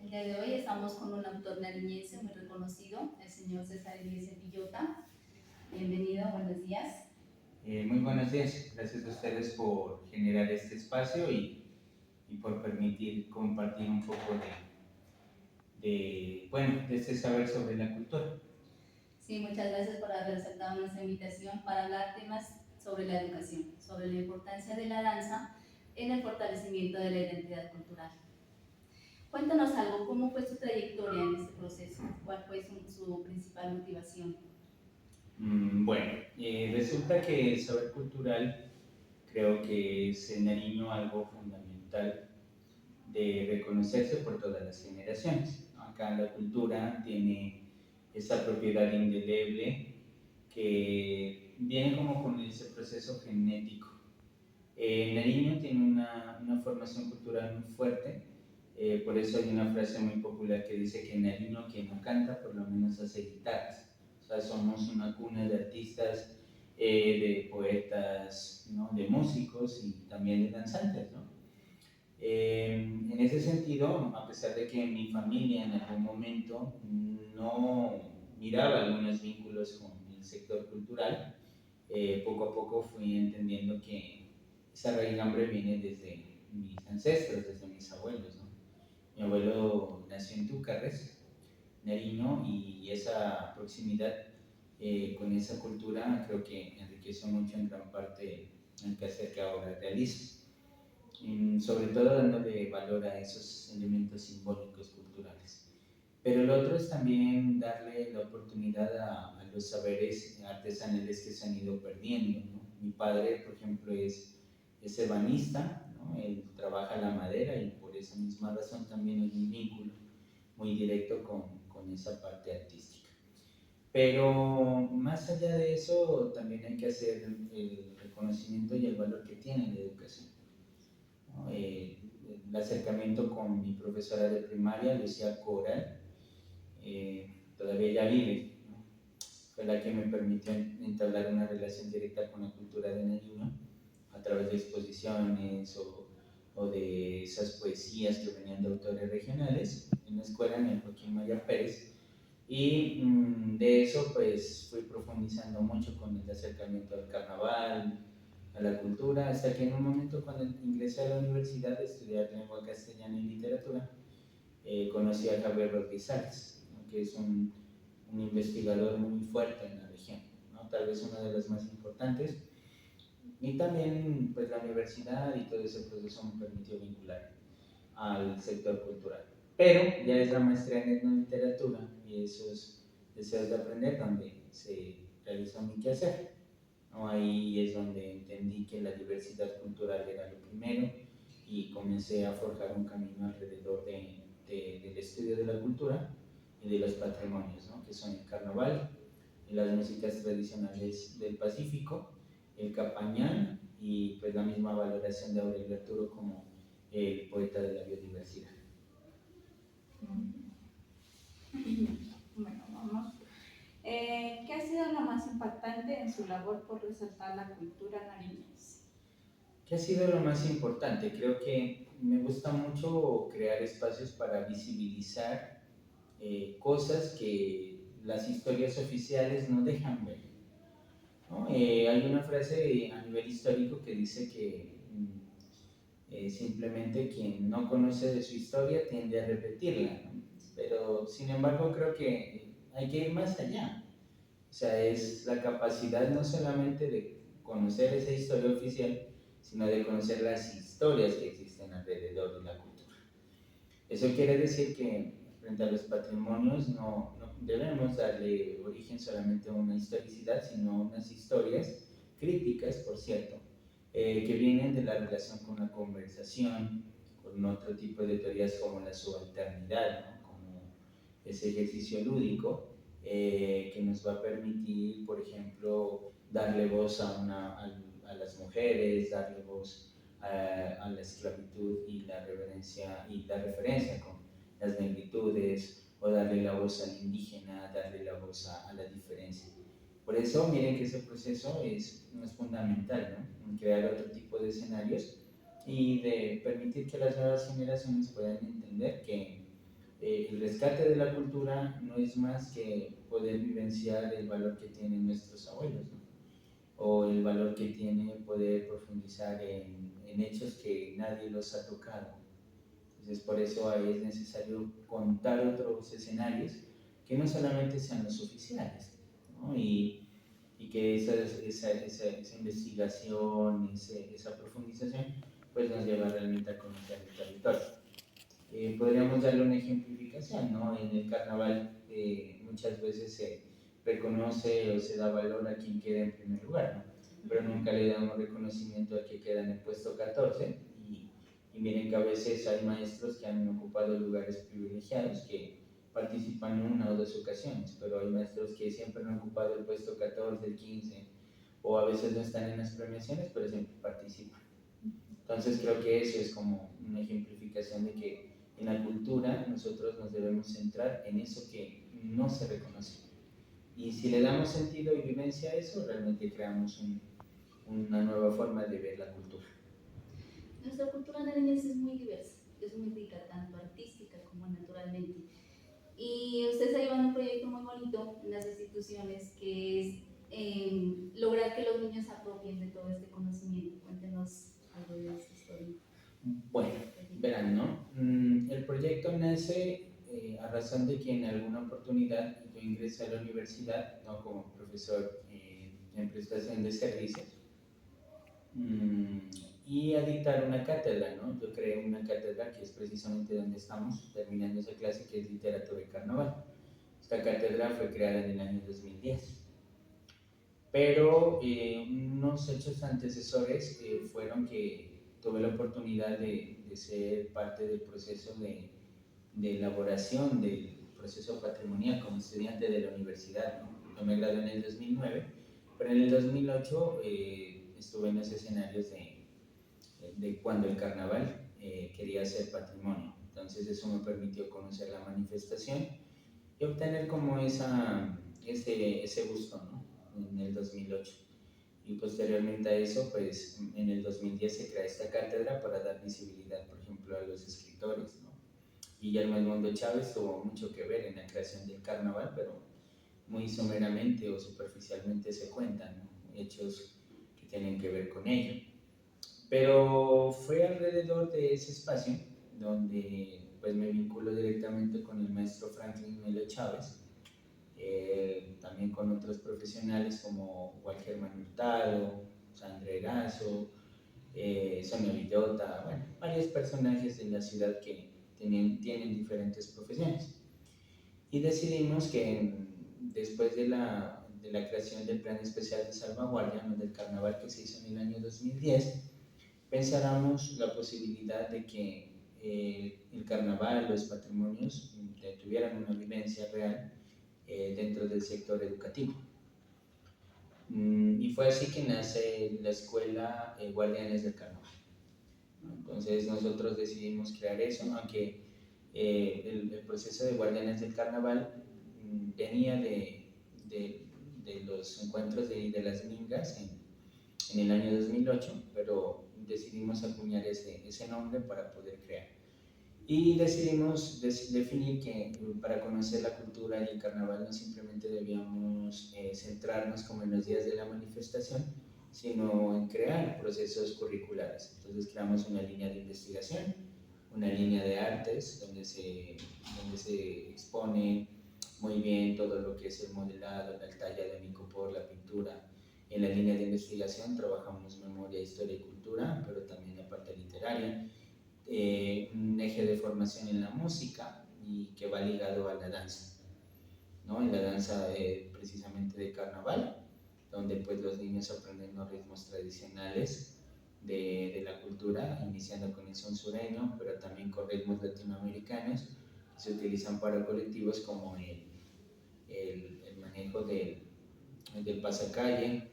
El día de hoy estamos con un autor nariñense muy reconocido, el señor César Eliezer Villota. Bienvenido, buenos días. Muy buenos días, gracias a ustedes por generar este espacio y por permitir compartir un poco de este saber sobre la cultura. Sí, muchas gracias por haber aceptado nuestra invitación para hablar temas sobre la educación, sobre la importancia de la danza en el fortalecimiento de la identidad cultural. Cuéntanos algo, ¿cómo fue su trayectoria en este proceso? ¿Cuál fue su principal motivación? Bueno, resulta que el saber cultural creo que es en Nariño algo fundamental de reconocerse por todas las generaciones, ¿no? Acá la cultura tiene esa propiedad indeleble que viene como con ese proceso genético. Nariño tiene una formación cultural muy fuerte, por eso hay una frase muy popular que dice que Nariño quien no canta por lo menos hace guitarras. O sea, somos una cuna de artistas, de poetas, ¿no? De músicos y también de danzantes, ¿no? En ese sentido, a pesar de que mi familia en algún momento no miraba algunos vínculos con el sector cultural, poco a poco fui entendiendo que esa raigambre viene desde mis ancestros, desde mis abuelos, ¿no? Mi abuelo nació en Túcarres, Nariño, y esa proximidad con esa cultura creo que enriqueció mucho en gran parte el quehacer que ahora realizo, sobre todo dándole valor a esos elementos simbólicos culturales. Pero el otro es también darle la oportunidad a los saberes artesanales que se han ido perdiendo, ¿no? Mi padre, por ejemplo, es ebanista, ¿no? Él trabaja la madera y por esa misma razón también hay un vínculo muy directo con esa parte artística. Pero más allá de eso, también hay que hacer el reconocimiento y el valor que tiene la educación, ¿no? El acercamiento con mi profesora de primaria, Lucía Coral, todavía ella vive, ¿no? Fue la que me permitió entablar una relación directa con la cultura de Nariño a través de exposiciones o de esas poesías que venían de autores regionales en la escuela, en el Joaquín María Pérez. Y de eso pues fui profundizando mucho con el acercamiento al carnaval, a la cultura, hasta que en un momento cuando ingresé a la universidad a estudiar lengua castellana y literatura, conocí a Javier Rodríguez, ¿no? Que es un investigador muy fuerte en la región, ¿no? Tal vez uno de los más importantes. Y también pues la universidad y todo ese proceso me permitió vincular al sector cultural. Pero ya es la maestría en etnoliteratura y esos deseos de aprender donde se realizó mi quehacer, ¿no? Ahí es donde entendí que la diversidad cultural era lo primero y comencé a forjar un camino alrededor del estudio de la cultura y de los patrimonios, ¿no? Que son el carnaval, las músicas tradicionales del Pacífico, el capañán y pues la misma valoración de Aurelio Arturo como el poeta de la biodiversidad. Bueno, vamos. ¿Qué ha sido lo más impactante en su labor por resaltar la cultura nariñense? ¿Qué ha sido lo más importante? Creo que me gusta mucho crear espacios para visibilizar cosas que las historias oficiales no dejan ver, ¿no? Hay una frase a nivel histórico que dice que simplemente quien no conoce de su historia tiende a repetirla, ¿no? Pero sin embargo creo que hay que ir más allá. O sea, es la capacidad no solamente de conocer esa historia oficial, sino de conocer las historias que existen alrededor de la cultura. Eso quiere decir que frente a los patrimonios no debemos darle origen solamente a una historicidad, sino a unas historias críticas, por cierto, que vienen de la relación con la conversación, con otro tipo de teorías como la subalternidad, ¿no? Como ese ejercicio lúdico que nos va a permitir, por ejemplo, darle voz a las mujeres, darle voz a la esclavitud y la reverencia y la referencia con las negritudes, o darle la voz al indígena, darle la voz a la diferencia. Por eso, miren que ese proceso es fundamental, ¿no? En crear otro tipo de escenarios y de permitir que las nuevas generaciones puedan entender que el rescate de la cultura no es más que poder vivenciar el valor que tienen nuestros abuelos, ¿no? O el valor que tiene poder profundizar en hechos que nadie los ha tocado. Entonces, por eso ahí es necesario contar otros escenarios que no solamente sean los oficiales, ¿no? Y que esa investigación, esa profundización, pues nos lleva realmente a conocer el territorio. Podríamos darle una ejemplificación, ¿no? En el carnaval muchas veces se reconoce o se da valor a quien queda en primer lugar, ¿no? Pero nunca le damos reconocimiento a quien queda en el puesto 14 y miren que a veces hay maestros que han ocupado lugares privilegiados que participan en una o dos ocasiones, pero hay maestros que siempre han ocupado el puesto 14, el 15 o a veces no están en las premiaciones, pero siempre participan. Entonces creo que eso es como una ejemplificación de que en la cultura nosotros nos debemos centrar en eso que no se reconoce. Y si le damos sentido y vivencia a eso, realmente creamos una nueva forma de ver la cultura. Nuestra cultura nariñense es muy diversa, es muy rica, tanto artística como naturalmente. Y ustedes ahí van un proyecto muy bonito en las instituciones que es lograr que los niños se apropien de todo este conocimiento. Cuéntenos algo de esta historia. Bueno, verán, ¿no? El proyecto nace a razón de que en alguna oportunidad yo ingresé a la universidad, ¿no? Como profesor en prestación de servicios y a dictar una cátedra, ¿no? Yo creé una cátedra que es precisamente donde estamos terminando esa clase, que es literatura y carnaval. Esta cátedra fue creada en el año 2010. Pero unos hechos antecesores fueron que tuve la oportunidad de ser parte del proceso de elaboración del proceso patrimonial como estudiante de la universidad, ¿no? Yo me gradué en el 2009, pero en el 2008 estuve en los escenarios de cuando el carnaval quería ser patrimonio. Entonces eso me permitió conocer la manifestación y obtener como ese gusto, ¿no? En el 2008. Y posteriormente a eso, pues en el 2010 se crea esta cátedra para dar visibilidad, por ejemplo, a los escritores, ¿no? Guillermo Edmundo Chávez tuvo mucho que ver en la creación del carnaval, pero muy someramente o superficialmente se cuentan, ¿no? Hechos que tienen que ver con ello. Pero fue alrededor de ese espacio donde pues me vinculo directamente con el maestro Franklin Melo Chávez, también con otros profesionales como Walter Hurtado, Sandra Erazo, Sonia Villota, bueno, varios personajes de la ciudad que tienen diferentes profesiones. Y decidimos que después de la creación del Plan Especial de Salvaguardia, ¿no? Del carnaval que se hizo en el año 2010, pensáramos la posibilidad de que el carnaval, los patrimonios, tuvieran una vivencia real dentro del sector educativo. Y fue así que nace la escuela Guardianes del Carnaval. Entonces nosotros decidimos crear eso, aunque el proceso de Guardianes del Carnaval venía de los encuentros de las mingas en el año 2008, pero decidimos acuñar ese nombre para poder crear. Y decidimos definir que para conocer la cultura y el carnaval no simplemente debíamos centrarnos como en los días de la manifestación, sino en crear procesos curriculares. Entonces creamos una línea de investigación, una línea de artes, donde se expone muy bien todo lo que es el modelado, la talla de micopor, la pintura. En la línea de investigación trabajamos memoria, historia y cultura, pero también la parte literaria. Un eje de formación en la música y que va ligado a la danza, ¿no? En la danza precisamente de carnaval, donde pues los niños aprenden los ritmos tradicionales de la cultura, iniciando con el son sureño, pero también con ritmos latinoamericanos que se utilizan para colectivos como el manejo del pasacalle,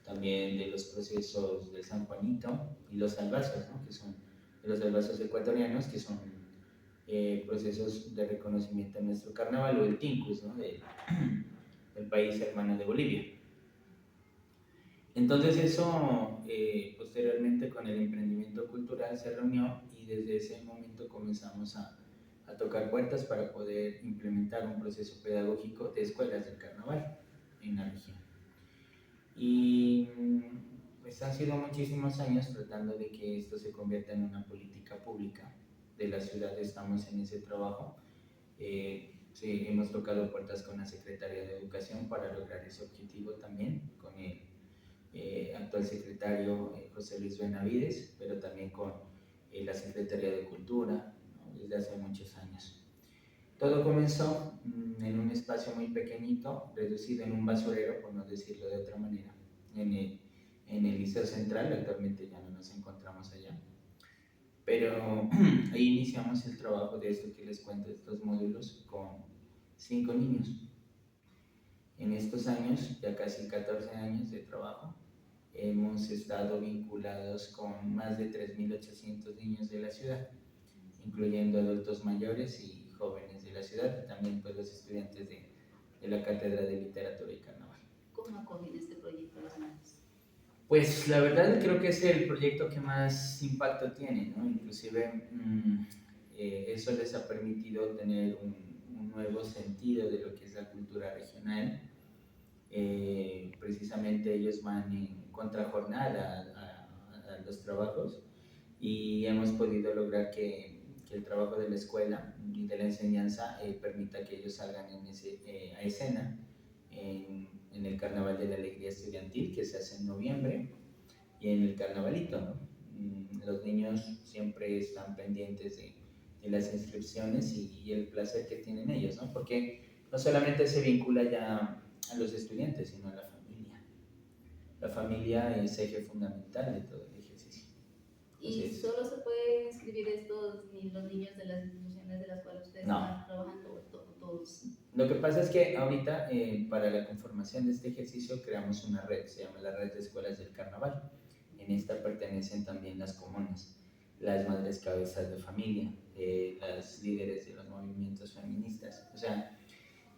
también de los procesos del San Juanito y los albazos, ¿no? Que son los albazos ecuatorianos, que son procesos de reconocimiento de nuestro carnaval, o el Tincus, ¿no? del país hermano de Bolivia. Entonces eso posteriormente con el emprendimiento cultural se reunió y desde ese momento comenzamos a a tocar puertas para poder implementar un proceso pedagógico de escuelas del carnaval en la región. Y pues han sido muchísimos años tratando de que esto se convierta en una política pública de la ciudad. Estamos en ese trabajo. Sí, hemos tocado puertas con la Secretaría de Educación para lograr ese objetivo también, con el actual secretario José Luis Benavides, pero también con la Secretaría de Cultura, ¿no? Desde hace muchos años. Todo comenzó en un espacio muy pequeñito, reducido en un basurero, por no decirlo de otra manera, en el Liceo Central. Actualmente ya no nos encontramos allá, pero ahí iniciamos el trabajo de esto que les cuento, estos módulos, con 5 niños. En estos años, ya casi 14 años de trabajo, hemos estado vinculados con más de 3.800 niños de la ciudad, incluyendo adultos mayores y jóvenes de la ciudad, y también pues, los estudiantes de la Cátedra de Literatura y Carnaval. ¿Cómo acogen este proyecto los niños? Pues la verdad creo que es el proyecto que más impacto tiene, ¿no? Inclusive eso les ha permitido tener un nuevo sentido de lo que es la cultura regional. Precisamente ellos van en contrajornada a los trabajos y hemos podido lograr que el trabajo de la escuela y de la enseñanza permita que ellos salgan a escena en el Carnaval de la Alegría Estudiantil, que se hace en noviembre, y en el Carnavalito, ¿no? Los niños siempre están pendientes de las inscripciones y el placer que tienen ellos, ¿no? Porque no solamente se vincula ya a los estudiantes, sino a la familia. La familia es eje fundamental de todo el ejercicio. ¿Y Entonces, solo se pueden inscribir los niños de las instituciones de las cuales ustedes No. están trabajando o todos? Lo que pasa es que ahorita para la conformación de este ejercicio creamos una red, se llama la Red de Escuelas del Carnaval. En esta pertenecen también las comunas, las madres cabezas de familia, las líderes de los movimientos feministas. O sea,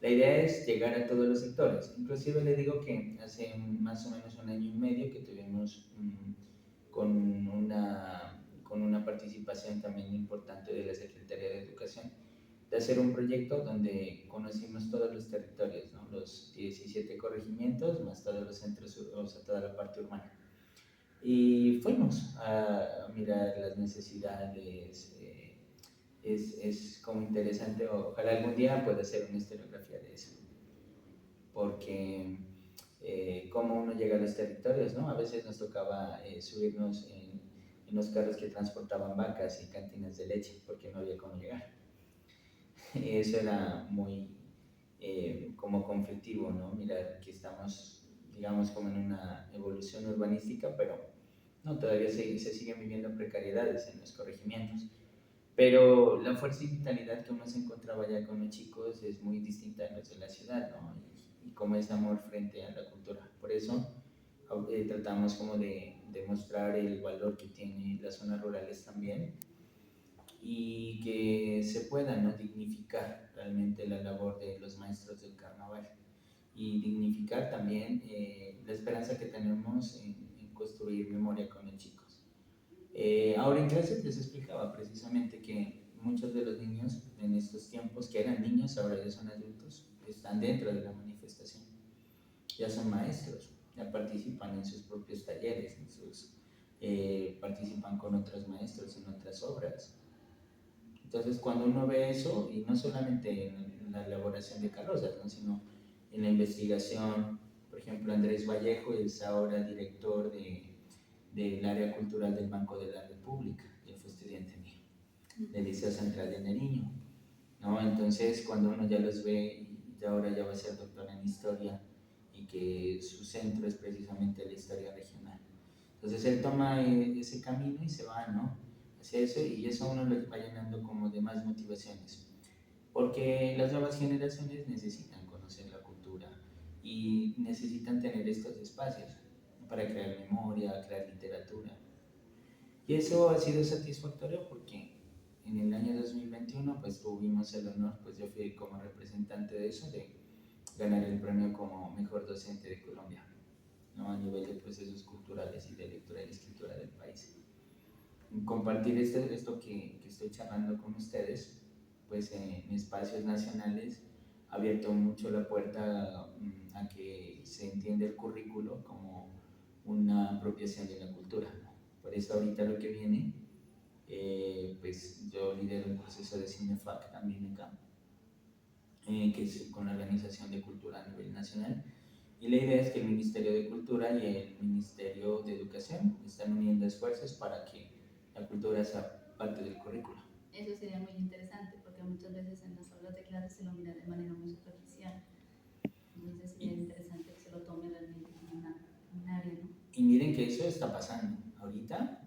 la idea es llegar a todos los sectores. Inclusive le digo que hace más o menos un año y medio que tuvimos con una participación también importante de la Secretaría de Educación, de hacer un proyecto donde conocimos todos los territorios, ¿no? Los 17 corregimientos, más todos los centros, o sea, toda la parte urbana. Y fuimos a mirar las necesidades. Es como interesante, ojalá algún día pueda hacer una historiografía de eso, porque cómo uno llega a los territorios, ¿no? A veces nos tocaba subirnos en los carros que transportaban vacas y cantinas de leche, porque no había cómo llegar. Eso era muy como conflictivo, ¿no? Mirar que estamos, digamos, como en una evolución urbanística, pero no, todavía se siguen viviendo precariedades en los corregimientos. Pero la fuerza y vitalidad que uno se encontraba ya con los chicos es muy distinta a los de la ciudad, ¿no? Y como es amor frente a la cultura. Por eso tratamos como de mostrar el valor que tienen las zonas rurales también, y que se pueda, ¿no?, dignificar realmente la labor de los maestros del carnaval y dignificar también la esperanza que tenemos en construir memoria con los chicos. Ahora en clases les explicaba precisamente que muchos de los niños en estos tiempos, que eran niños, ahora ya son adultos, están dentro de la manifestación, ya son maestros, ya participan en sus propios talleres, participan con otros maestros en otras obras. Entonces, cuando uno ve eso, y no solamente en la elaboración de carrozas, ¿no?, sino en la investigación, por ejemplo, Andrés Vallejo es ahora director del área cultural del Banco de la República, y él fue estudiante mío, del Liceo Central de Nariño, ¿no? Entonces, cuando uno ya los ve, y ahora ya va a ser doctor en Historia, y que su centro es precisamente la historia regional. Entonces, él toma ese camino y se va, ¿no?, hacia eso, y eso a uno lo va llenando como de más motivaciones, porque las nuevas generaciones necesitan conocer la cultura y necesitan tener estos espacios para crear memoria, crear literatura. Y eso ha sido satisfactorio porque en el año 2021 pues tuvimos el honor, pues yo fui como representante de eso, de ganar el premio como mejor docente de Colombia, ¿no?, a nivel de procesos culturales y de lectura y escritura del país. Compartir esto que estoy charlando con ustedes, pues en espacios nacionales ha abierto mucho la puerta a que se entienda el currículo como una apropiación de la cultura, ¿no? Por eso ahorita lo que viene, pues yo lidero un proceso de CINEFAC también acá, que es con la Organización de Cultura a nivel nacional. Y la idea es que el Ministerio de Cultura y el Ministerio de Educación están uniendo esfuerzos para que la cultura sea parte del currículo. Eso sería muy interesante porque muchas veces en las aulas de clase se lo mira de manera muy superficial. Entonces sería interesante que se lo tome realmente como un área, ¿no? Y miren que eso está pasando. Ahorita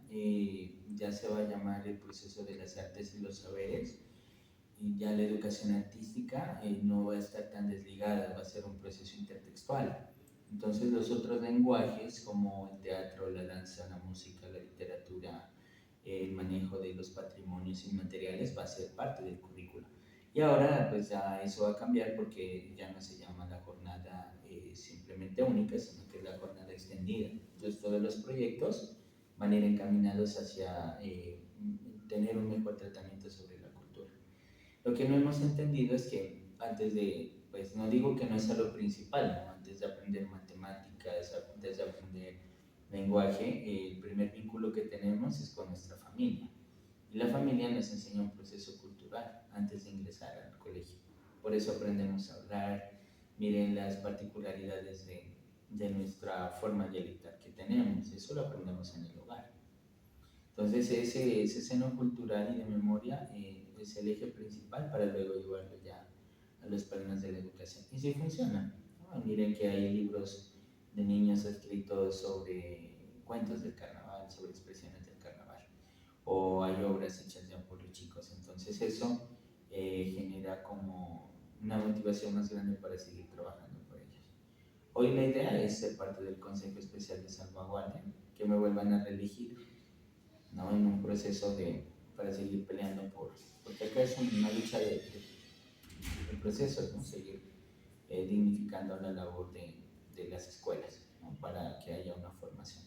ya se va a llamar el proceso de las artes y los saberes. Y ya la educación artística no va a estar tan desligada, va a ser un proceso intertextual. Entonces los otros lenguajes como el teatro, la danza, la música, la literatura, el manejo de los patrimonios inmateriales va a ser parte del currículo. Y ahora pues ya eso va a cambiar porque ya no se llama la jornada simplemente única, sino que es la jornada extendida. Entonces todos los proyectos van a ir encaminados hacia tener un mejor tratamiento sobre la cultura. Lo que no hemos entendido es que antes de, pues no digo que no es lo principal, ¿no? Antes de aprender matemáticas, antes de aprender lenguaje, el primer vínculo que tenemos es con nuestra familia. Y la familia nos enseña un proceso cultural antes de ingresar al colegio. Por eso aprendemos a hablar, miren las particularidades de nuestra forma dialectal que tenemos, eso lo aprendemos en el hogar. Entonces ese seno cultural y de memoria es el eje principal para luego llevarlo ya a los planos de la educación. Y sí funciona, ¿no? Miren que hay libros de niños escritos sobre cuentos del carnaval, sobre expresiones del carnaval, o hay obras hechas ya por los chicos. Entonces eso genera como una motivación más grande para seguir trabajando por ellos. Hoy la idea es ser parte del Consejo Especial de Salvaguardia, que me vuelvan a reelegir, ¿no? En un proceso para seguir peleando porque acá es una lucha de procesos, ¿no? Seguir dignificando la labor de las escuelas, ¿no? Para que haya una formación.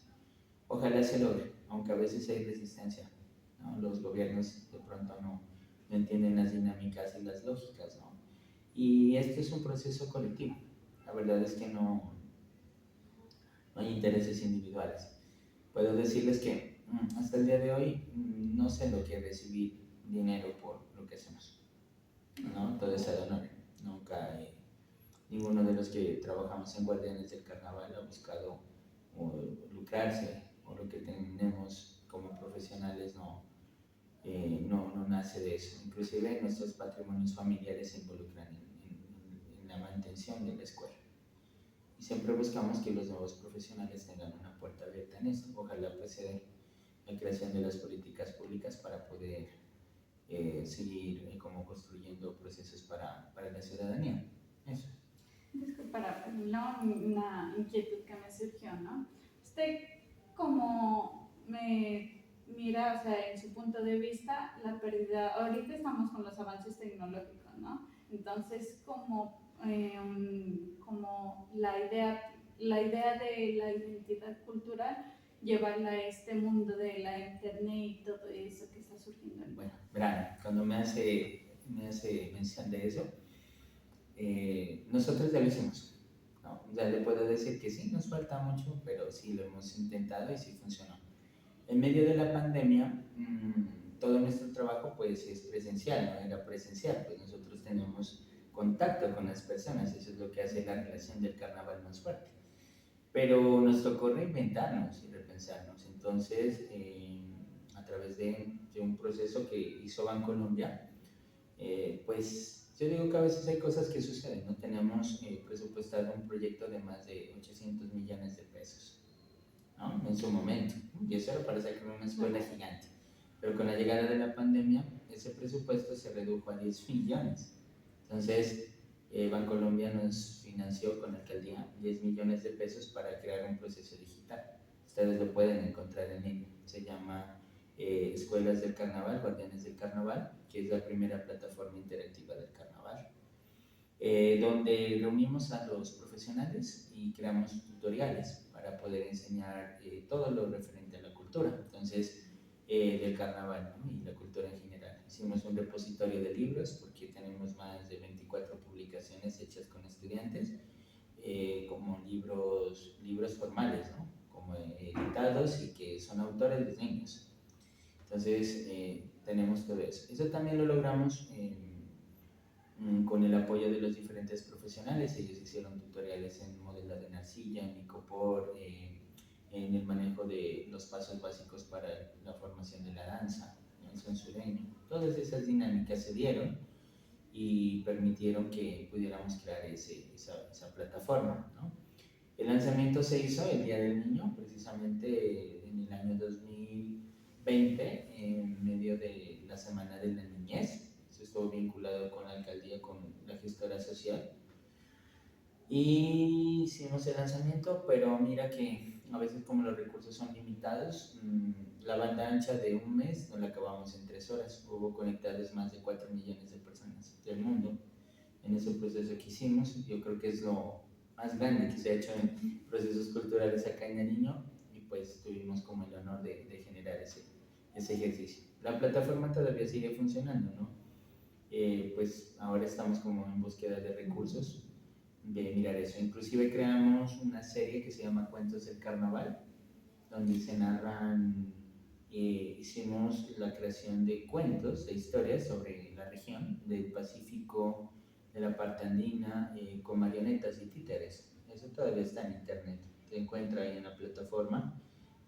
Ojalá se logre, aunque a veces hay resistencia, ¿no? Los gobiernos de pronto no entienden las dinámicas y las lógicas, ¿no? Y este es un proceso colectivo. La verdad es que no hay intereses individuales. Puedo decirles que hasta el día de hoy no sé lo que es recibir dinero por lo que hacemos, ¿no? Todo es ad honorem. Nunca ninguno de los que trabajamos en Guardianes del Carnaval ha buscado lucrarse, o lo que tenemos como profesionales no nace de eso. Inclusive nuestros patrimonios familiares se involucran en la mantención de la escuela. Y siempre buscamos que los nuevos profesionales tengan una puerta abierta en esto. Ojalá pues se dé la creación de las políticas públicas para poder seguir como construyendo procesos para la ciudadanía. Eso. Disculpa, una inquietud que me surgió, ¿no? Usted, como me mira, o sea, en su punto de vista, la pérdida, ahorita estamos con los avances tecnológicos, ¿no? Entonces, como la idea de la identidad cultural, llevarla a este mundo de la internet y todo eso que está surgiendo. Bueno, verán, cuando me hace mención de eso, nosotros ya lo hicimos, ¿no? Ya le puedo decir que sí, nos falta mucho, pero sí lo hemos intentado y sí funcionó. En medio de la pandemia, todo nuestro trabajo pues es presencial, no era presencial, pues nosotros tenemos contacto con las personas, eso es lo que hace la relación del carnaval más fuerte. Pero nos tocó reinventarnos y repensarnos, entonces a través de un proceso que hizo Bancolombia, pues yo digo que a veces hay cosas que suceden, ¿no? Tenemos presupuestado un proyecto de más de 800 millones de pesos, ¿no? En su momento, y eso era para sacar una escuela gigante. Pero con la llegada de la pandemia, ese presupuesto se redujo a 10 millones. Entonces, Bancolombia nos financió con la alcaldía 10 millones de pesos para crear un proceso digital. Ustedes lo pueden encontrar en línea. Se llama Escuelas del Carnaval, Guardianes del Carnaval, que es la primera plataforma interactiva del carnaval, donde reunimos a los profesionales y creamos tutoriales para poder enseñar todo lo referente a la cultura, entonces del carnaval, ¿no? Y la cultura en general. hicimos un repositorio de libros porque tenemos más de 24 publicaciones hechas con estudiantes, como libros formales, ¿no? Como editados y que son autores los niños. Entonces, tenemos todo eso. Eso también lo logramos con el apoyo de los diferentes profesionales. Ellos hicieron tutoriales en modelado en arcilla, en icopor, en el manejo de los pasos básicos para la formación de la danza, ¿no? El son sureño. Todas esas dinámicas se dieron y permitieron que pudiéramos crear esa plataforma, ¿no? El lanzamiento se hizo el Día del Niño, precisamente en el año 2020, en medio de la Semana de la Niñez. Eso estuvo vinculado con la alcaldía, con la gestora social. Y hicimos el lanzamiento, pero mira que a veces como los recursos son limitados, la banda ancha de un mes no la acabamos en 3 horas. Hubo conectadas más de 4 millones de personas del mundo en ese proceso que hicimos. Yo creo que es lo más grande que se ha hecho en procesos culturales acá en Nariño, y pues tuvimos como el honor de generar ese ejercicio. La plataforma todavía sigue funcionando, ¿no? Pues ahora estamos como en búsqueda de recursos de mirar eso. Inclusive creamos una serie que se llama Cuentos del Carnaval, donde se narran, hicimos la creación de cuentos, de historias sobre la región del Pacífico, de la parte andina, con marionetas y títeres. Eso todavía está en internet, se encuentra ahí en la plataforma,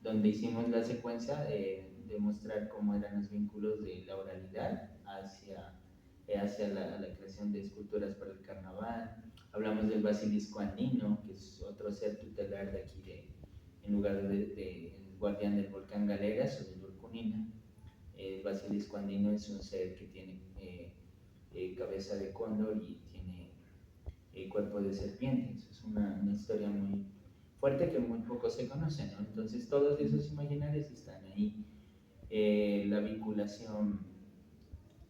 donde hicimos la secuencia de mostrar cómo eran los vínculos de la oralidad hacia la creación de esculturas para el carnaval. Hablamos del basilisco andino, que es otro ser tutelar de aquí, en lugar de el guardián del volcán Galeras o del Urcunina. El basilisco andino es un ser que tiene cabeza de cóndor y tiene cuerpo de serpiente. Es una historia muy fuerte que muy poco se conoce, ¿no? Entonces todos esos imaginarios están ahí. La vinculación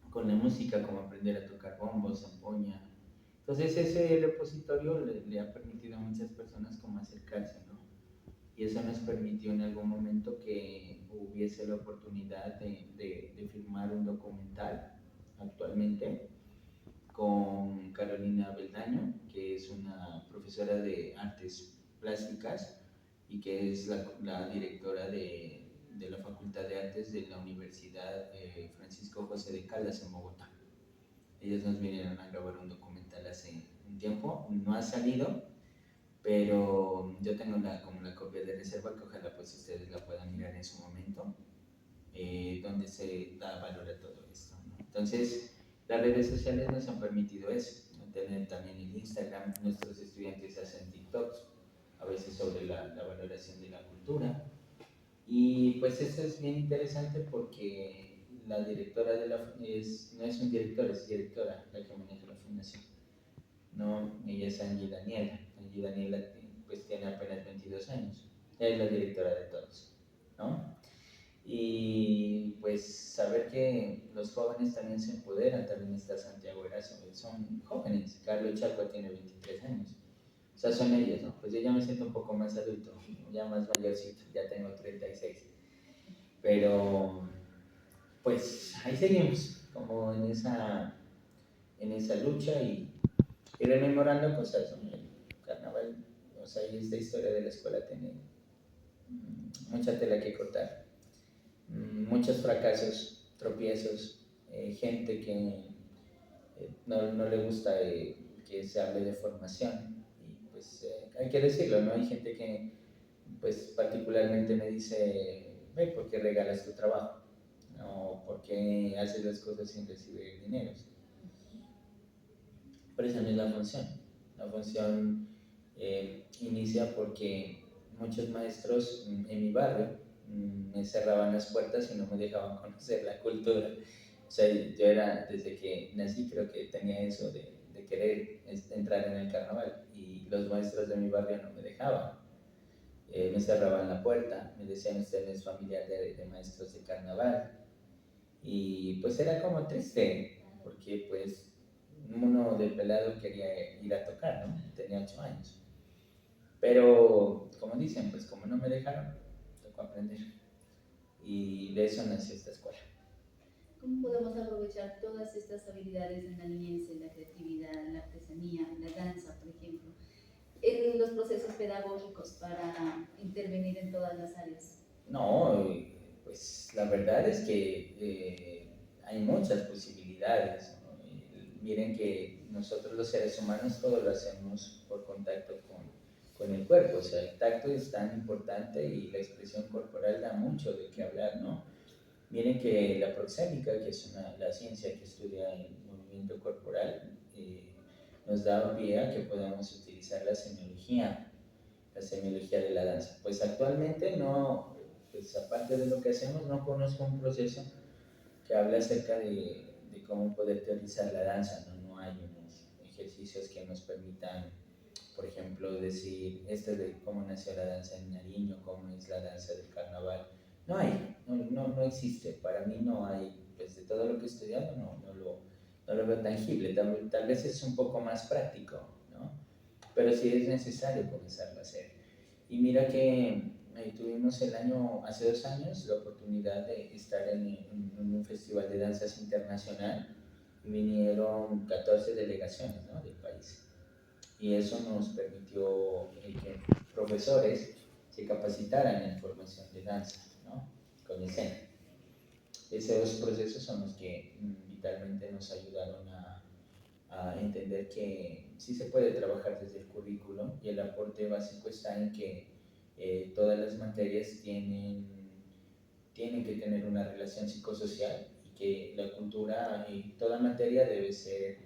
con la música, como aprender a tocar bombo, zampoña. Entonces ese repositorio le ha permitido a muchas personas como acercarse, ¿no? Y eso nos permitió en algún momento que hubiese la oportunidad de filmar un documental actualmente con Carolina Beldaño, que es una profesora de artes plásticas y que es la directora de la Facultad de Artes de la Universidad Francisco José de Caldas en Bogotá. Ellos nos vinieron a grabar un documental hace un tiempo, no ha salido, pero yo tengo como la copia de reserva, que ojalá pues ustedes la puedan mirar en su momento, donde se da valor a todo esto, ¿no? Entonces, las redes sociales nos han permitido eso, ¿no? Tener también el Instagram. Nuestros estudiantes hacen TikToks, a veces sobre la valoración de la cultura. Y pues eso es bien interesante porque la directora no es un director, es directora la que maneja la fundación. No, ella es Angie Daniela. Angie Daniela pues tiene apenas 22 años. Ella es la directora de todos, ¿no? Y pues saber que los jóvenes también se empoderan. También está Santiago Erazo, son jóvenes. Carlos Chacua tiene 23 años. O sea, son ellos, ¿no? Pues yo ya me siento un poco más adulto, ya más mayorcito, ya tengo 36. Pero pues ahí seguimos, como en esa lucha y rememorando cosas, ¿no? El carnaval, o sea, y esta historia de la escuela tiene mucha tela que cortar. Muchos fracasos, tropiezos, gente que no le gusta que se hable de formación. Y pues hay que decirlo, ¿no? Hay gente que pues particularmente me dice, ve, ¿por qué regalas tu trabajo? ¿No? ¿Por qué haces las cosas sin recibir dinero? Pero esa no es la función. La función inicia porque muchos maestros en mi barrio me cerraban las puertas y no me dejaban conocer la cultura. O sea, yo era, desde que nací, creo que tenía eso de querer entrar en el carnaval, y los maestros de mi barrio no me dejaban. Me cerraban la puerta, me decían, usted no es familiar de maestros de carnaval. Y pues era como triste, porque pues uno de pelado quería ir a tocar, ¿no? Tenía 8 años. Pero, como dicen, pues como no me dejaron, tocó aprender. Y de eso nació esta escuela. ¿Cómo podemos aprovechar todas estas habilidades en la niñez, en la creatividad, la artesanía, la danza, por ejemplo, en los procesos pedagógicos para intervenir en todas las áreas? No, pues la verdad es que hay muchas posibilidades, ¿no? Miren que nosotros los seres humanos todo lo hacemos por contacto con el cuerpo, o sea, el tacto es tan importante y la expresión corporal da mucho de qué hablar, ¿no? Miren que la proxémica, que es la ciencia que estudia el movimiento corporal, nos da pie a que podamos utilizar la semiología de la danza. Pues actualmente no, pues aparte de lo que hacemos, no conozco un proceso que hable acerca de cómo poder teorizar la danza, ¿no? No hay unos ejercicios que nos permitan, por ejemplo, decir, este es de cómo nació la danza en Nariño, cómo es la danza del carnaval. No hay, no existe. Para mí no hay, pues de todo lo que he estudiado, no lo veo tangible. Tal vez es un poco más práctico, ¿no? Pero sí es necesario comenzarlo a hacer. Y mira que tuvimos hace 2 años, la oportunidad de estar en un festival de danzas internacional y vinieron 14 delegaciones, ¿no?, del país. Y eso nos permitió que profesores se capacitaran en formación de danza, ¿no?, con escena. Esos procesos son los que vitalmente nos ayudaron a entender que sí se puede trabajar desde el currículo, y el aporte básico está en que todas las materias tienen que tener una relación psicosocial, y que la cultura y toda materia debe ser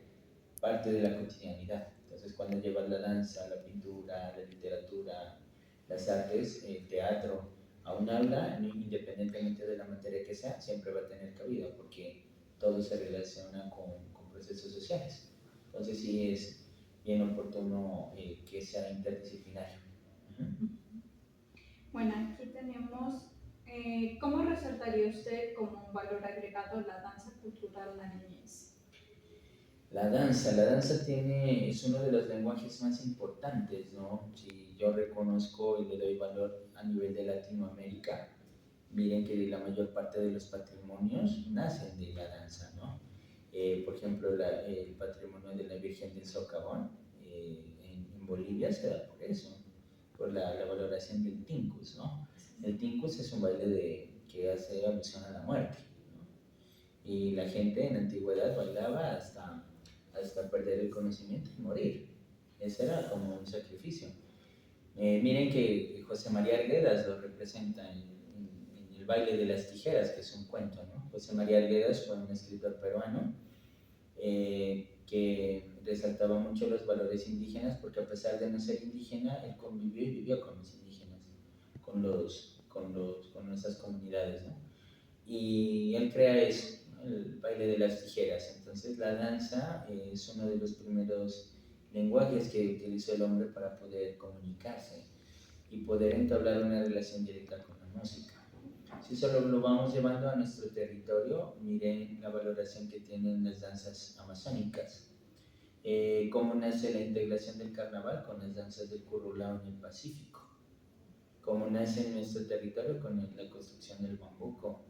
parte de la cotidianidad. Entonces, cuando llevas la danza, la pintura, la literatura, las artes, el teatro a un aula, independientemente de la materia que sea, siempre va a tener cabida, porque todo se relaciona con procesos sociales. Entonces, sí es bien oportuno que sea interdisciplinario. Bueno, aquí tenemos, ¿cómo resaltaría usted como un valor agregado la danza cultural en la niñez? La danza es uno de los lenguajes más importantes, ¿no? Si yo reconozco y le doy valor a nivel de Latinoamérica, miren que la mayor parte de los patrimonios nacen de la danza, ¿no? Por ejemplo, el patrimonio de la Virgen del Socavón en Bolivia se da por eso, por la valoración del tincus, ¿no? El tincus es un baile que hace alusión a la muerte, ¿no? Y la gente en la antigüedad bailaba hasta perder el conocimiento y morir. Ese era como un sacrificio. Miren que José María Arguedas lo representa en El baile de las tijeras, que es un cuento, ¿no? José María Arguedas fue un escritor peruano que resaltaba mucho los valores indígenas, porque a pesar de no ser indígena, él convivió y vivió con los indígenas, con nuestras comunidades, ¿no? Y él crea eso, ¿no?, el baile de las tijeras. Entonces la danza es uno de los primeros lenguajes que utilizó el hombre para poder comunicarse y poder entablar una relación directa con la música. Si solo lo vamos llevando a nuestro territorio, miren la valoración que tienen las danzas amazónicas. Cómo nace la integración del carnaval con las danzas del currulao en el Pacífico. Cómo nace en nuestro territorio con la construcción del bambuco.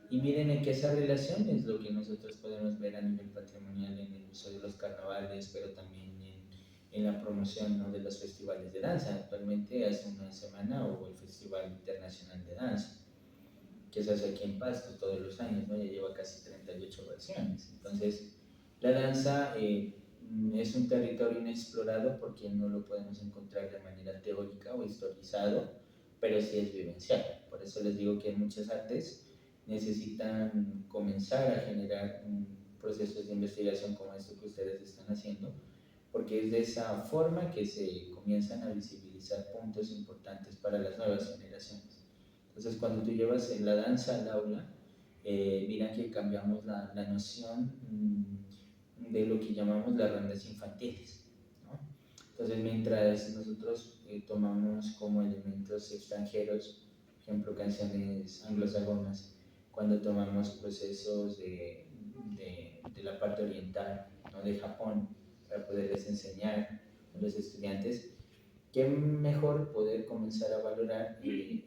Y miren en que esa relación es lo que nosotros podemos ver a nivel patrimonial en el uso de los carnavales, pero también en la promoción, ¿no?, de los festivales de danza. Actualmente, hace una semana, hubo el Festival Internacional de Danza, que se hace aquí en Pasto todos los años, ¿no? Ya lleva casi 38 versiones. Entonces, la danza es un territorio inexplorado porque no lo podemos encontrar de manera teórica o historizado, pero sí es vivencial. Por eso les digo que muchas artes necesitan comenzar a generar procesos de investigación como esto que ustedes están haciendo, porque es de esa forma que se comienzan a visibilizar puntos importantes para las nuevas generaciones. Entonces, cuando tú llevas la danza al aula, mira que cambiamos la noción de lo que llamamos las rondas infantiles, ¿no? Entonces, mientras nosotros tomamos como elementos extranjeros, por ejemplo, canciones anglosajonas, cuando tomamos procesos de la parte oriental, ¿no?, de Japón, para poderles enseñar a los estudiantes, qué mejor poder comenzar a valorar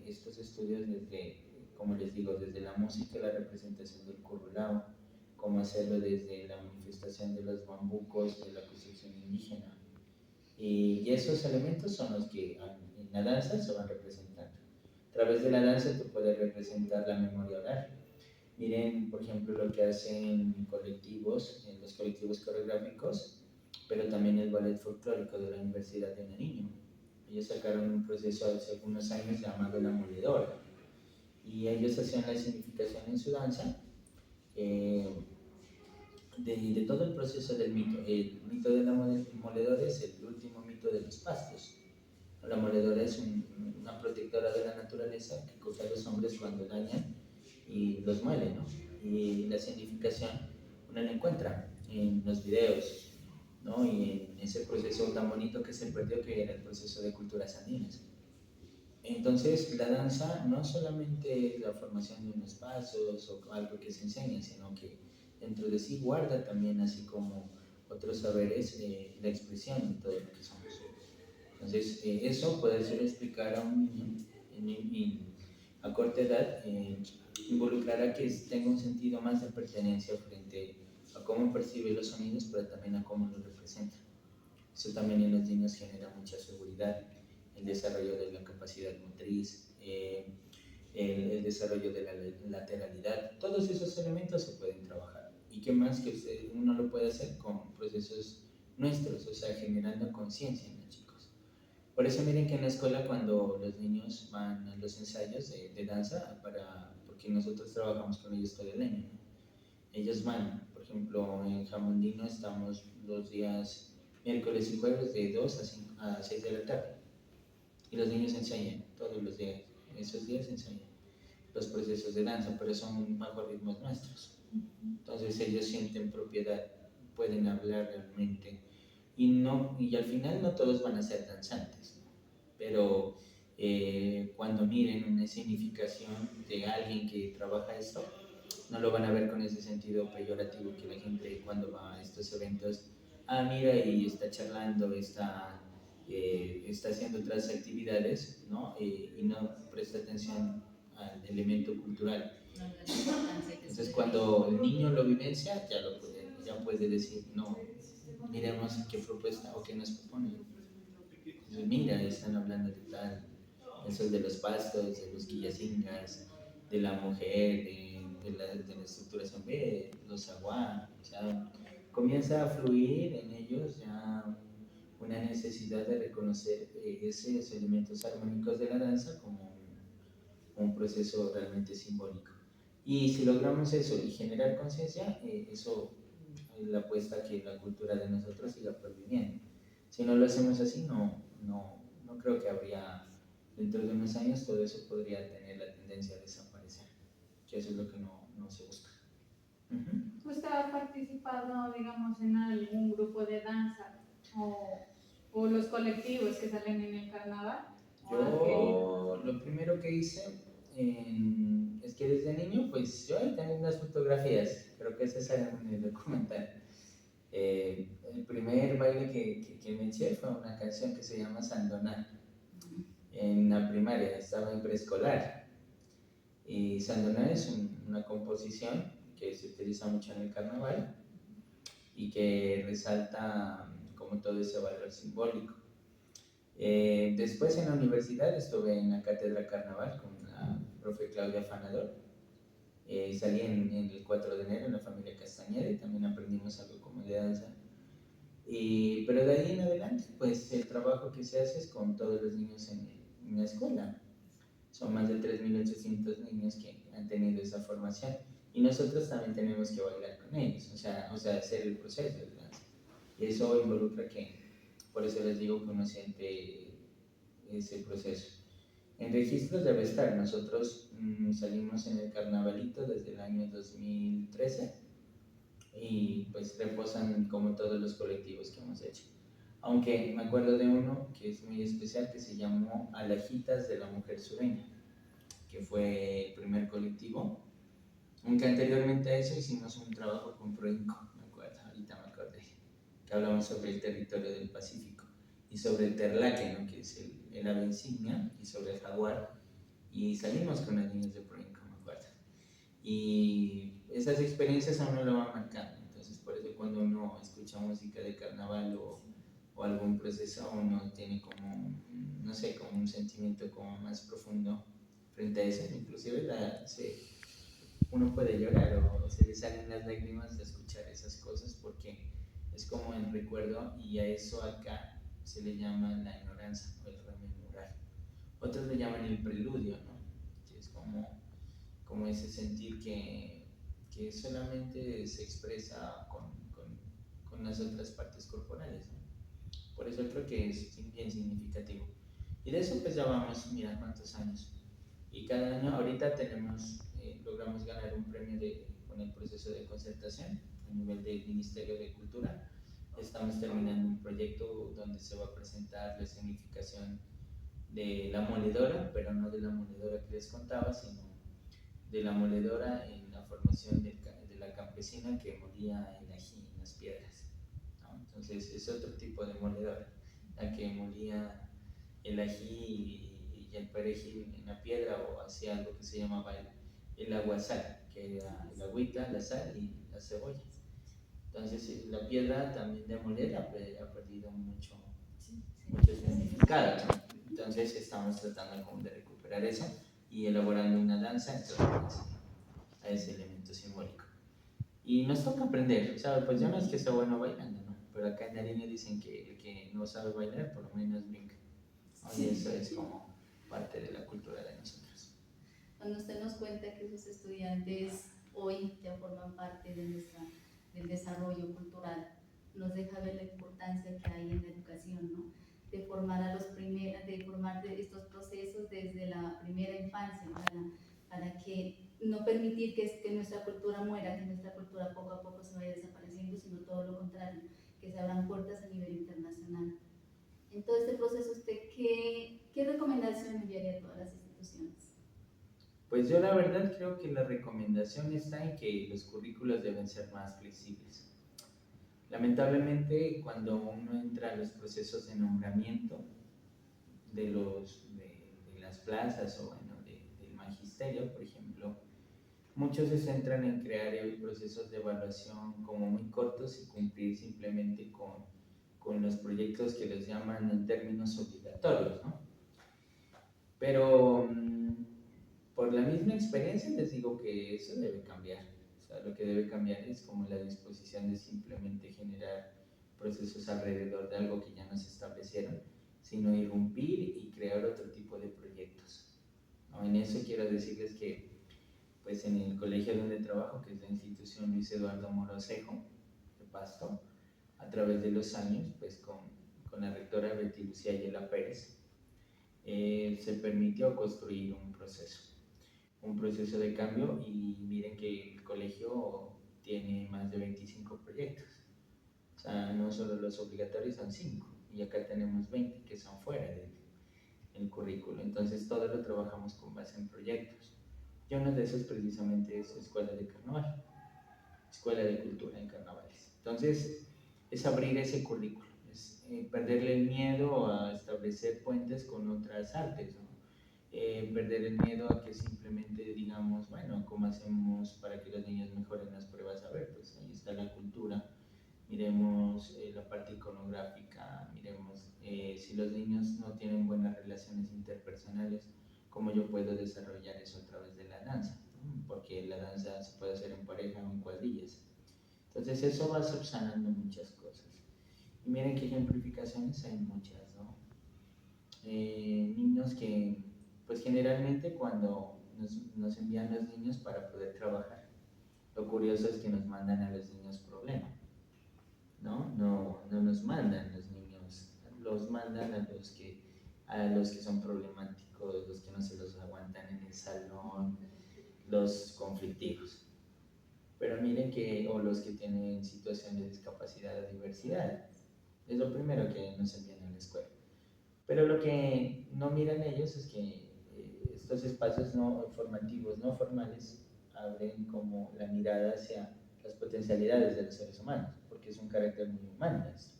estos estudios desde como les digo, desde la música, la representación del currulao, cómo hacerlo desde la manifestación de los bambucos, de la construcción indígena. Y esos elementos son los que en la danza se van representando. A través de la danza tú puedes representar la memoria oral. Miren, por ejemplo, lo que hacen colectivos, los colectivos coreográficos, pero también el ballet folclórico de la Universidad de Nariño. Ellos sacaron un proceso hace algunos años llamado La Moledora. Y ellos hacían la significación en su danza de todo el proceso del mito. El mito de la moledora es el último mito de los pastos. La moledora es una protectora de la naturaleza que coge a los hombres cuando dañan y los muele, ¿no? Y la significación uno la encuentra en los videos, ¿no? Y en ese proceso tan bonito que se perdió, que era el proceso de culturas andinas. Entonces, la danza no solamente es la formación de unos pasos o algo que se enseña, sino que dentro de sí guarda también, así como otros saberes, la expresión de todo lo que somos. Entonces, eso puede ser explicar a un niño a corta edad, involucrar a que tenga un sentido más de pertenencia frente a cómo percibe los sonidos, pero también a cómo los representa. Eso también en los niños genera mucha seguridad, el desarrollo de la capacidad motriz, el desarrollo de la lateralidad. Todos esos elementos se pueden trabajar. ¿Y qué más que uno lo puede hacer con procesos nuestros? O sea, generando conciencia en los chicos. Por eso miren que en la escuela, cuando los niños van a los ensayos de danza, porque nosotros trabajamos con ellos todo el año, ¿no? Ellos van, por ejemplo, en Jamundino estamos los días miércoles y jueves de 2 a 6 de la tarde. Y los niños enseñan todos los días. Esos días enseñan los procesos de danza, pero son bajo ritmos nuestros. Entonces ellos sienten propiedad, pueden hablar realmente. Y al final no todos van a ser danzantes, ¿no? Pero cuando miren una significación de alguien que trabaja esto, no lo van a ver con ese sentido peyorativo que la gente cuando va a estos eventos, mira y está charlando, está haciendo otras actividades, ¿no? Y no presta atención al elemento cultural. Entonces cuando el niño lo vivencia, ya puede decir, no, miremos qué propuesta o qué nos propone. Entonces mira, están hablando de tal, eso es de los pastos, de los quillacingas, de la mujer, de la estructuración B, los aguá, o sea, comienza a fluir en ellos ya una necesidad de reconocer esos elementos armónicos de la danza como un proceso realmente simbólico. Y si logramos eso y generar conciencia, eso es la apuesta a que la cultura de nosotros siga perviviendo. Si no lo hacemos así, no creo que habría, dentro de unos años, todo eso podría tener la tendencia a desaparecer, que eso es lo que no se busca. ¿Usted ha participado, digamos, en algún grupo de danza o los colectivos que salen en el carnaval? Yo lo primero que hice es que desde niño, pues yo ahí tengo unas fotografías, creo que esas salen en el documental. El primer baile que me eché fue una canción que se llama Sandoná. En la primaria, estaba en preescolar. Y Sandoná es una composición que se utiliza mucho en el carnaval y que resalta como todo ese valor simbólico. Después en la universidad estuve en la cátedra carnaval con la profe Claudia Fanador. Salí en el 4 de enero en la familia Castañeda y también aprendimos algo como de danza. Pero de ahí en adelante, pues el trabajo que se hace es con todos los niños en la escuela. Son más de 3.800 niños que han tenido esa formación y nosotros también tenemos que bailar con ellos, o sea hacer el proceso de danza. Y eso involucra por eso les digo que uno siente ese proceso. En registros debe estar, nosotros salimos en el carnavalito desde el año 2013 y pues reposan como todos los colectivos que hemos hecho. Aunque me acuerdo de uno que es muy especial que se llamó Alajitas de la Mujer Sureña, que fue el primer colectivo. Aunque anteriormente a eso hicimos un trabajo con Proinco, me acuerdo, ahorita me acordé, que hablamos sobre el territorio del Pacífico y sobre el terlaque, ¿no? Que es el ave insignia, y sobre el jaguar, y salimos con los niños de Proinco, me Y esas experiencias a uno lo van marcando. Entonces, por eso cuando uno escucha música de carnaval o algún proceso, uno tiene como, no sé, como un sentimiento como más profundo frente a eso. Inclusive uno puede llorar o se le salen las lágrimas de escuchar esas cosas porque es como el recuerdo y a eso acá se le llama la ignorancia o el rememorar. Otros le llaman el preludio, ¿no? Que es como ese sentir que solamente se expresa con las otras partes corporales, ¿no? Por eso creo que es bien significativo. Y de eso pues ya vamos, mira cuántos años. Y cada año, ahorita logramos ganar un premio con el proceso de concertación a nivel del Ministerio de Cultura. Estamos terminando un proyecto donde se va a presentar la escenificación de la moledora, pero no de la moledora que les contaba, sino de la moledora en la formación de la campesina que molía el ají en las piedras, ¿no? Entonces es otro tipo de moledora, la que molía el ají y el perejil en la piedra o hacía algo que se llamaba el aguasal, que era el agüita, la sal y la cebolla. Entonces la piedra también de moler ha perdido mucho significado, ¿no? Entonces estamos tratando como de recuperar eso y elaborando una danza en torno a ese elemento simbólico. Y nos toca aprender, ¿sabes? Pues yo no es que sea bueno bailando, ¿no? Pero acá en Nariño dicen que el que no sabe bailar por lo menos brinca. Y eso es como parte de la cultura de nosotros. Cuando usted nos cuenta que sus estudiantes hoy ya forman parte del desarrollo cultural, nos deja ver la importancia que hay en la educación, ¿no? De formar de formar de estos procesos desde la primera infancia, para que no permitir que nuestra cultura muera, que nuestra cultura poco a poco se vaya desapareciendo, sino todo lo contrario, que se abran puertas a nivel internacional. En todo este proceso, ¿usted qué recomendación enviaría a todas las instituciones? Pues yo la verdad creo que la recomendación está en que los currículos deben ser más flexibles. Lamentablemente, cuando uno entra a los procesos de nombramiento de las plazas o bueno, del magisterio, por ejemplo, muchos se centran en crear procesos de evaluación como muy cortos y cumplir simplemente con los proyectos que les llaman en términos obligatorios, ¿no? Pero por la misma experiencia les digo que eso debe cambiar. O sea, lo que debe cambiar es como la disposición de simplemente generar procesos alrededor de algo que ya nos establecieron, sino irrumpir y crear otro tipo de proyectos, ¿no? En eso quiero decirles que pues en el colegio donde trabajo, que es la institución Luis Eduardo Morosejo de Pasto, a través de los años, pues con la rectora Betty Lucía Ayala Pérez, se permitió construir un proceso de cambio y miren que el colegio tiene más de 25 proyectos. O sea, no solo los obligatorios son 5 y acá tenemos 20 que son fuera del currículo. Entonces todo lo trabajamos con base en proyectos. Y uno de esos precisamente es Escuela de Carnaval, Escuela de Cultura en Carnavales. Entonces es abrir ese currículo, es perderle el miedo a establecer puentes con otras artes, ¿no? Perder el miedo a que simplemente digamos, bueno, ¿cómo hacemos para que los niños mejoren las pruebas? A ver, pues ahí está la cultura, miremos la parte iconográfica, miremos si los niños no tienen buenas relaciones interpersonales, cómo yo puedo desarrollar eso a través de la danza, ¿no? Porque la danza se puede hacer en pareja o en cuadrillas. Entonces eso va subsanando muchas cosas. Y miren qué ejemplificaciones hay muchas, ¿no? Niños que, pues generalmente cuando nos envían los niños para poder trabajar, lo curioso es que nos mandan a los niños problema, ¿no? No nos mandan los niños, los mandan a los que son problemáticos, los que no se los aguantan en el salón, los conflictivos. Pero miren que, o los que tienen situación de discapacidad o diversidad, es lo primero que nos envían a la escuela. Pero lo que no miran ellos es que estos espacios no formativos, no formales, abren como la mirada hacia las potencialidades de los seres humanos, porque es un carácter muy humano esto.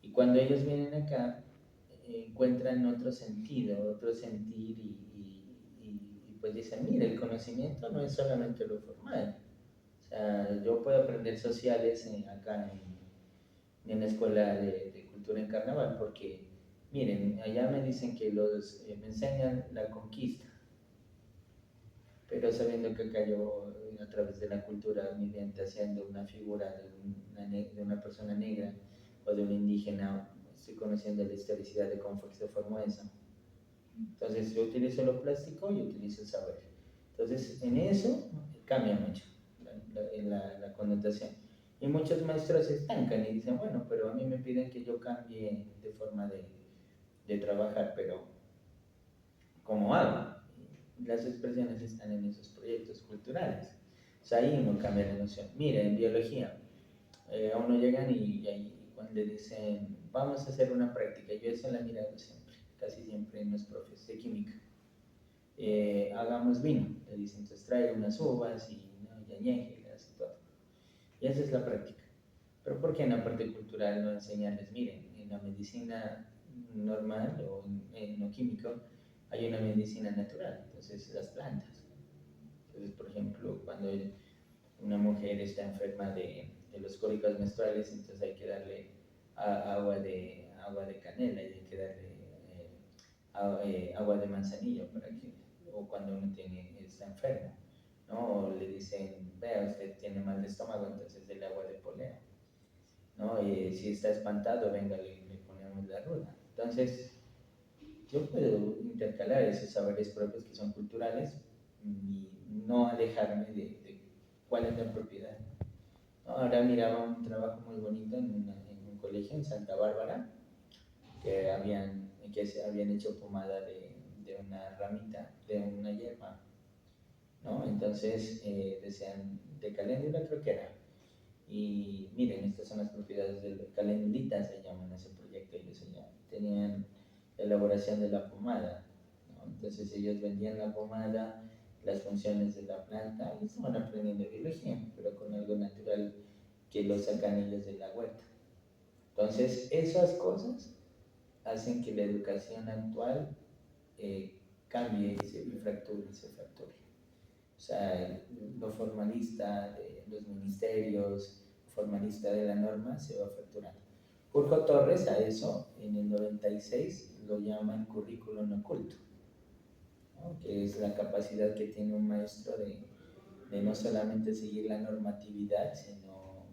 Y cuando ellos vienen acá, encuentran otro sentido, otro sentir y pues dicen, mire, el conocimiento no es solamente lo formal. O sea, yo puedo aprender sociales acá en la escuela de cultura en carnaval, porque, miren, allá me dicen que me enseñan la conquista, pero sabiendo que acá yo, a través de la cultura, mediante haciendo una figura de una persona negra o de un indígena, estoy conociendo la historicidad de cómo fue que se formó eso. Entonces, yo utilizo lo plástico y utilizo el saber. Entonces, en eso cambia mucho la connotación. Y muchos maestros se estancan y dicen, bueno, pero a mí me piden que yo cambie de forma de trabajar, pero ¿cómo hago? Las expresiones están en esos proyectos culturales. O sea, ahí uno cambia la noción. Mira, en biología, a uno llegan y cuando le dicen, vamos a hacer una práctica, yo eso la he mirado siempre, casi siempre en los profes de química. Hagamos vino, le dicen, entonces trae unas uvas y, ¿no? Y añéjelas y todo. Y esa es la práctica. Pero ¿por qué en la parte cultural no enseñarles? Miren, en la medicina normal o en lo químico hay una medicina natural, entonces las plantas. Entonces, por ejemplo, cuando una mujer está enferma de los cólicos menstruales, entonces hay que darle agua de canela y hay que darle agua de manzanilla para que, o cuando uno está enfermo, ¿no? O le dicen, vea, usted tiene mal de estómago, entonces dele agua de poleo, ¿no? Si está espantado, venga, le ponemos la ruda. Entonces, yo puedo intercalar esos saberes propios que son culturales y no alejarme de cuál es la propiedad. Ahora miraba un trabajo muy bonito en un colegio en Santa Bárbara que se habían hecho pomada de una ramita, de una hierba, ¿no? Entonces decían de caléndula creo que era. Y miren, estas son las propiedades del calendulita, se llaman ese proyecto, ellos ya tenían la elaboración de la pomada, ¿no? Entonces ellos vendían la pomada, las funciones de la planta, y estaban aprendiendo biología, pero con algo natural que lo sacan ellos de la huerta. Entonces, esas cosas hacen que la educación actual cambie y fracture y se fracture. O sea, lo formalista de los ministerios, formalista de la norma, se va fracturando. Urjo Torres a eso, en el 96, lo llaman currículum oculto, ¿no? Que es la capacidad que tiene un maestro de no solamente seguir la normatividad, sino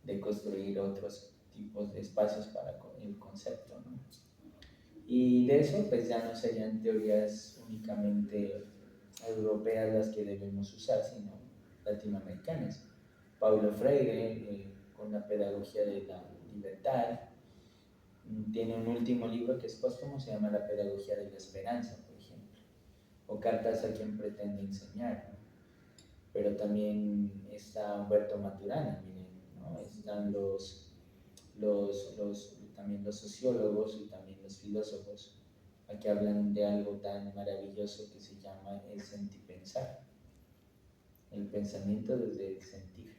de construir otros tipos de espacios para el concepto, ¿no? Y de eso, pues ya no serían teorías únicamente europeas las que debemos usar, sino latinoamericanas. Paulo Freire, con la pedagogía de la libertad, tiene un último libro que es póstumo, se llama La pedagogía de la esperanza, por ejemplo, o Cartas a quien pretende enseñar, ¿no? Pero también está Humberto Maturana, miren, ¿no? Están también los sociólogos y también los filósofos, aquí hablan de algo tan maravilloso que se llama el sentipensar, el pensamiento desde el sentir.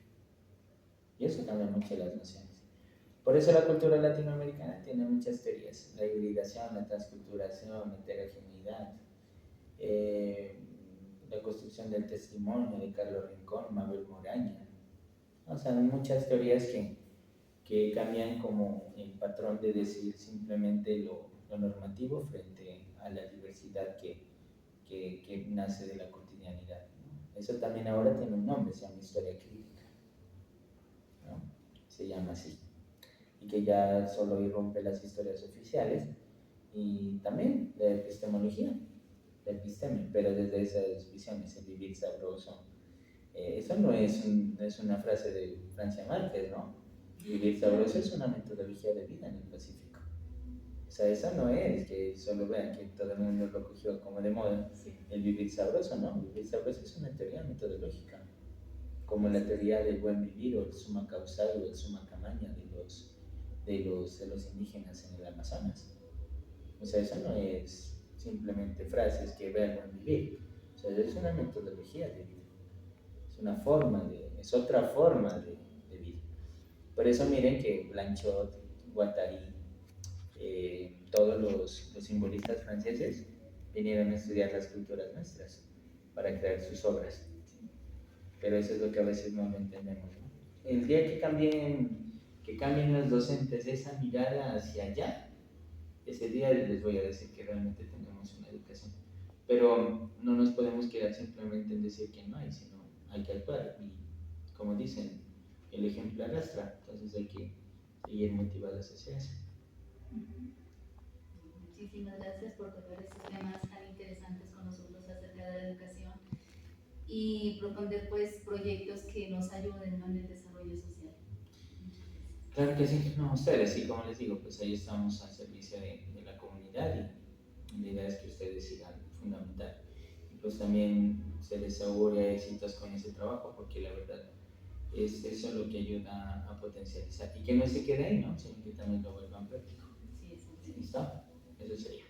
Y eso cambia mucho las nociones. Por eso la cultura latinoamericana tiene muchas teorías: la hibridación, la transculturación, la heterogeneidad, la construcción del testimonio de Carlos Rincón, Mabel Moraña. O sea, hay muchas teorías que cambian como el patrón de decir simplemente lo normativo frente a la diversidad que nace de la cotidianidad, ¿no? Eso también ahora tiene un nombre, se llama historia crítica, ¿no? Se llama así. Y que ya solo irrumpe las historias oficiales y también la epistemología, la episteme, pero desde esas visiones, el vivir sabroso. Eso no es una frase de Francia Márquez, ¿no? Vivir sabroso es una metodología de vida en el Pacífico. O sea, eso no es que solo vean que todo el mundo lo cogió como de moda, sí. El vivir sabroso, ¿no? Vivir sabroso es una teoría metodológica, como la teoría del buen vivir o el summa causal o el summa camaña de los indígenas en el Amazonas. O sea, eso no es simplemente frases que vean buen vivir. O sea, es una metodología de vida. Es otra forma de vida. Por eso miren que Blanchot, Guattari, todos los simbolistas franceses vinieron a estudiar las culturas nuestras. para crear sus obras. Pero eso es lo que a veces no lo entendemos, ¿no? El día que cambien los docentes esa mirada hacia allá, ese día les voy a decir que realmente tenemos una educación. Pero no nos podemos quedar simplemente en decir que no hay, sino hay que actuar. Y como dicen, el ejemplo arrastra, entonces hay que seguir motivados hacia eso. Muchísimas gracias por tocar estos temas tan interesantes con nosotros acerca de la educación y proponer pues proyectos que nos ayuden, ¿no?, en el desarrollo social. Muchas gracias. Claro que sí, no, ustedes, y como les digo, pues ahí estamos al servicio de la comunidad y la idea es que ustedes sigan fundamental. Y pues también se les augure éxitos con ese trabajo, porque la verdad es eso lo que ayuda a potencializar y que no se quede ahí, ¿no? Sino que también lo vuelvan práctico. Sí, es ¿Listo? Eso sería.